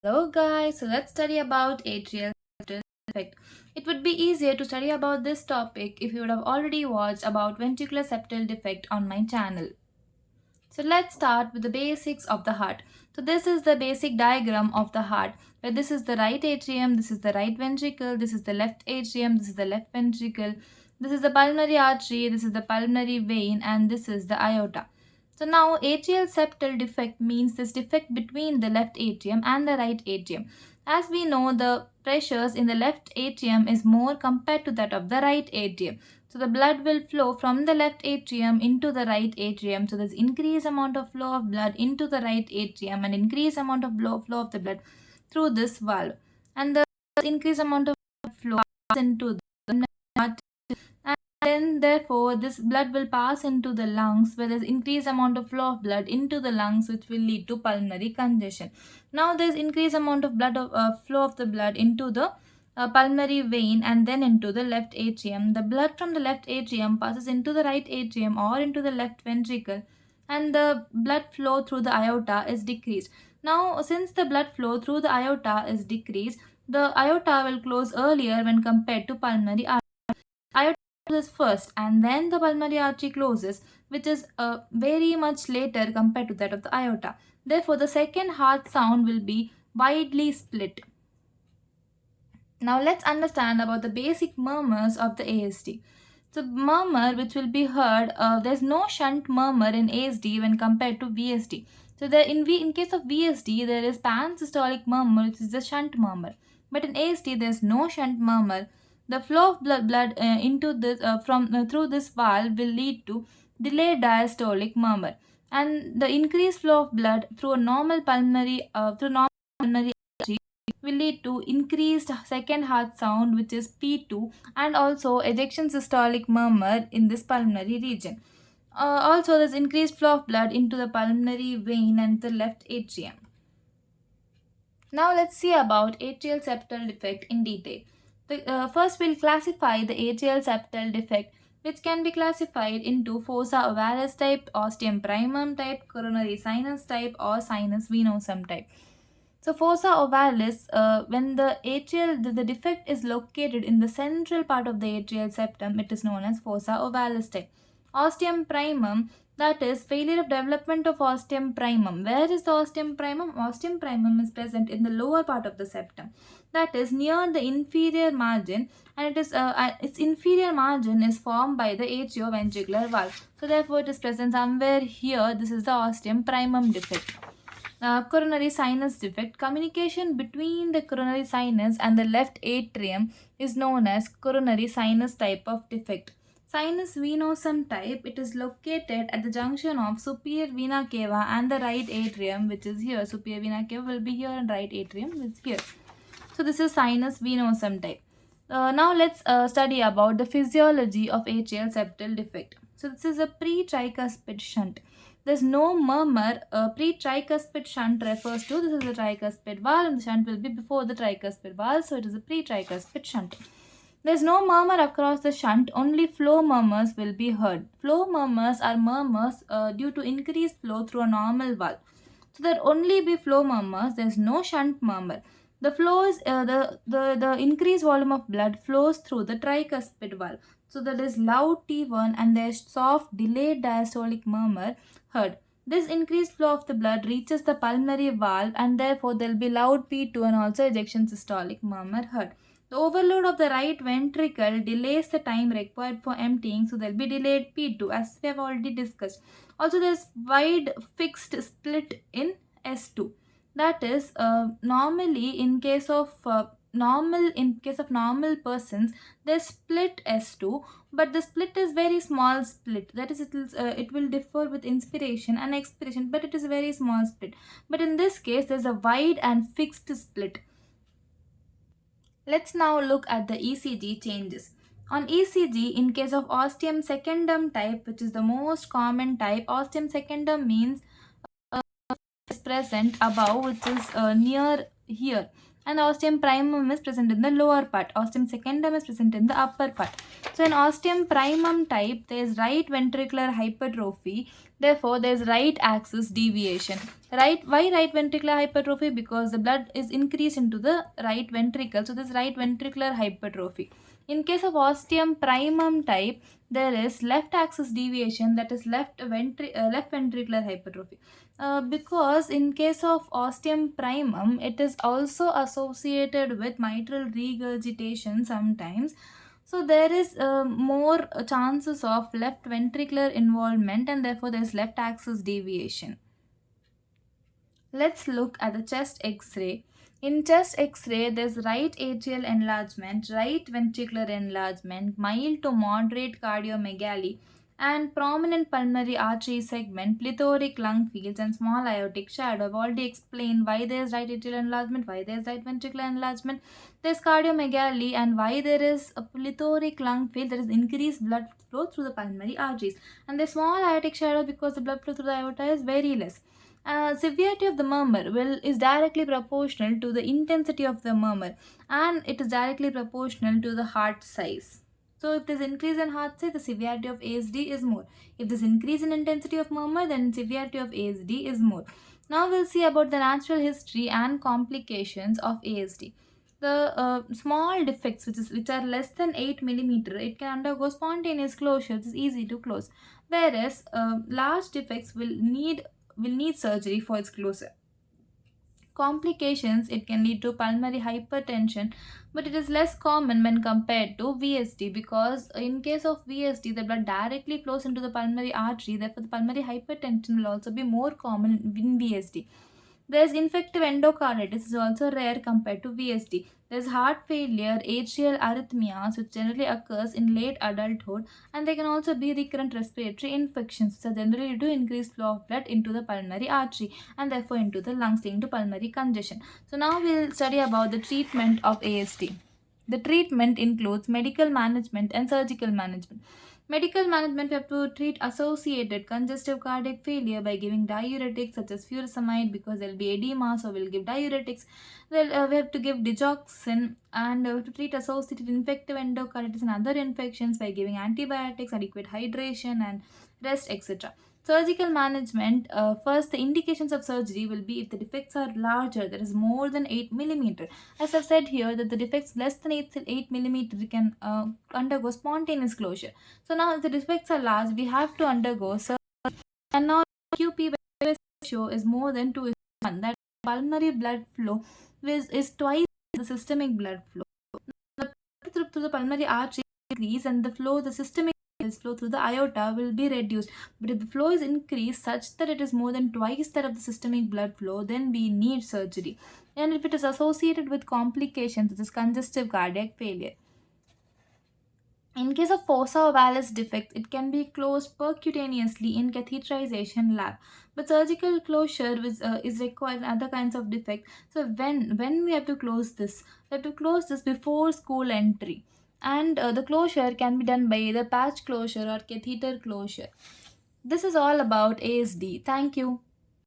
Hello guys, so let's study about atrial septal defect. It would be easier to study about this topic if you would have already watched about ventricular septal defect on my channel. So let's start with the basics of the heart. So this is the basic diagram of the heart, where this is the right atrium, this is the right ventricle, this is the left atrium, this is the left ventricle, this is the pulmonary artery, this is the pulmonary vein, and this is the aorta. So now atrial septal defect means this defect between the left atrium and the right atrium. As we know, the pressures in the left atrium is more compared to that of the right atrium. So the blood will flow from the left atrium into the right atrium. So there's increased amount of flow of blood into the right atrium and increased amount of flow of the blood through this valve. And the increased amount of flow passes into the heart, and then therefore this blood will pass into the lungs, where there's increased amount of flow of blood into the lungs, which will lead to pulmonary congestion. Now there's increased amount of flow of the blood into the pulmonary vein and then into the left atrium. The blood from the left atrium passes into the right atrium or into the left ventricle, and the blood flow through the aorta is decreased. Now, since the blood flow through the aorta is decreased, the aorta will close earlier when compared to pulmonary artery. Aorta closes first and then the pulmonary artery closes, which is very much later compared to that of the aorta. Therefore, the second heart sound will be widely split. Now let's understand about the basic murmurs of the ASD. So murmur which will be heard, there's no shunt murmur in ASD when compared to VSD. So in case of VSD, there is pansystolic murmur, which is the shunt murmur. But in ASD, there's no shunt murmur. The flow of blood into this through this valve will lead to delayed diastolic murmur, and the increased flow of blood through a normal pulmonary will lead to increased second heart sound, which is P2, and also ejection systolic murmur in this pulmonary region. Also, there's increased flow of blood into the pulmonary vein and the left atrium. Now let's see about atrial septal defect in detail. First, we'll classify the atrial septal defect, which can be classified into fossa ovalis type, ostium primum type, coronary sinus type, or sinus venosum type. So fossa ovalis, when the defect is located in the central part of the atrial septum, it is known as fossa ovalis type. Ostium primum, that is failure of development of ostium primum. Where is the ostium primum? Ostium primum is present in the lower part of the septum, that is near the inferior margin, and its inferior margin is formed by the atrioventricular valve. So therefore, it is present somewhere here. This is the ostium primum defect. Coronary sinus defect. Communication between the coronary sinus and the left atrium is known as coronary sinus type of defect. Sinus venosum type, it is located at the junction of superior vena cava and the right atrium, which is here. Superior vena cava will be here and right atrium is here. So this is sinus venosum type. Now let's study about the physiology of atrial septal defect. So this is a pre-tricuspid shunt. There's no murmur. Pre-tricuspid shunt refers to, this is a tricuspid valve and the shunt will be before the tricuspid valve. So it is a pre-tricuspid shunt. There's no murmur across the shunt, only flow murmurs will be heard. Flow murmurs are murmurs due to increased flow through a normal valve. So there only be flow murmurs, there's no shunt murmur. The flow is the increased volume of blood flows through the tricuspid valve. So that is loud T1 and there's soft delayed diastolic murmur heard. This increased flow of the blood reaches the pulmonary valve and therefore there will be loud P2 and also ejection systolic murmur heard. The overload of the right ventricle delays the time required for emptying, so there will be delayed P2 as we have already discussed. Also, there is wide fixed split in S2. That is, normally in case of normal persons, they split S2, but the split is very small split. That is, it will differ with inspiration and expiration, but it is a very small split. But in this case, there is a wide and fixed split. Let's now look at the ECG changes. On ECG, in case of ostium secundum type, which is the most common type, ostium secundum means is present above, which is near here, and ostium primum is present in the lower part. Ostium secundum is present in the upper part. So in ostium primum type, there is right ventricular hypertrophy, Therefore, there is right axis deviation. Right? Why right ventricular hypertrophy? Because the blood is increased into the right ventricle. So this right ventricular hypertrophy. In case of ostium primum type, there is left axis deviation, that is left ventricular hypertrophy. Because in case of ostium primum, it is also associated with mitral regurgitation sometimes. So there is more chances of left ventricular involvement, and therefore there is left axis deviation. Let's look at the chest X-ray. In chest X-ray, there's right atrial enlargement, right ventricular enlargement, mild to moderate cardiomegaly, and prominent pulmonary artery segment, plethoric lung fields, and small aortic shadow. I've already explained why there's right atrial enlargement, why there's right ventricular enlargement, there's cardiomegaly, and why there is a plethoric lung field. There is increased blood flow through the pulmonary arteries, and the small aortic shadow because the blood flow through the aorta is very less. Severity of the murmur will is directly proportional to the intensity of the murmur, and it is directly proportional to the heart size. So if there's increase in heart size, the severity of ASD is more. If there's increase in intensity of murmur, then severity of ASD is more. Now we'll see about the natural history and complications of ASD. The small defects, which are less than 8 millimeter, it can undergo spontaneous closure. It's easy to close, whereas large defects will need surgery for its closure. Complications, it can lead to pulmonary hypertension, but it is less common when compared to VSD, because in case of VSD the blood directly flows into the pulmonary artery, therefore the pulmonary hypertension will also be more common in VSD. There's infective endocarditis is also rare compared to VSD. There's heart failure, atrial arrhythmias, which generally occurs in late adulthood, and there can also be recurrent respiratory infections. So generally due to increased flow of blood into the pulmonary artery and therefore into the lungs, leading to pulmonary congestion. So now we'll study about the treatment of ASD. The treatment includes medical management and surgical management. Medical management, we have to treat associated congestive cardiac failure by giving diuretics such as furosemide, because there will be edema, so we'll give diuretics. Then we have to give digoxin, and to treat associated infective endocarditis and other infections by giving antibiotics, adequate hydration, and rest, etc. Surgical management, first the indications of surgery will be if the defects are larger, that is more than 8 millimeter. As I've said here, that the defects less than 8 millimeter can undergo spontaneous closure. So now if the defects are large, we have to undergo surgery. And now QP ratio is more than 2 is 1. That pulmonary blood flow is twice the systemic blood flow. The through the pulmonary artery increase, and the systemic flow through the aorta will be reduced. But if the flow is increased such that it is more than twice that of the systemic blood flow, then we need surgery. And if it is associated with complications such as congestive cardiac failure. In case of fossa ovalis defect, it can be closed percutaneously in catheterization lab. But surgical closure is required in other kinds of defect. So when we have to close this, we have to close this before school entry. And the closure can be done by either patch closure or catheter closure. This is all about ASD. Thank you.